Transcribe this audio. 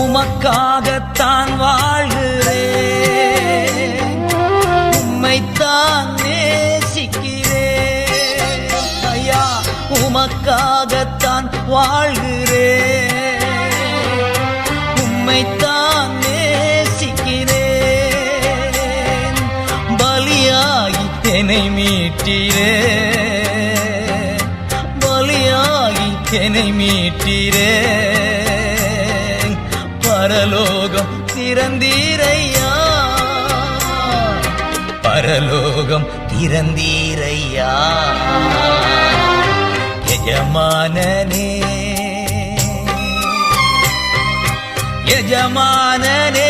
உமக்காகத்தான் வாழ்கிறேன், உம்மைத்தான் நேசிக்கிறேன் ஐயா, உமக்காகத்தான் வாழ்கிறேன், உம்மைத்தான் நேசிக்கிறேன். பலியாகி என்னை மீட்டீரே, பலியாகி என்னை மீட்டீரே. பரலோகம் திறந்தீரையா, பரலோகம் திறந்தீரையா. எஜமானனே, எஜமானனே,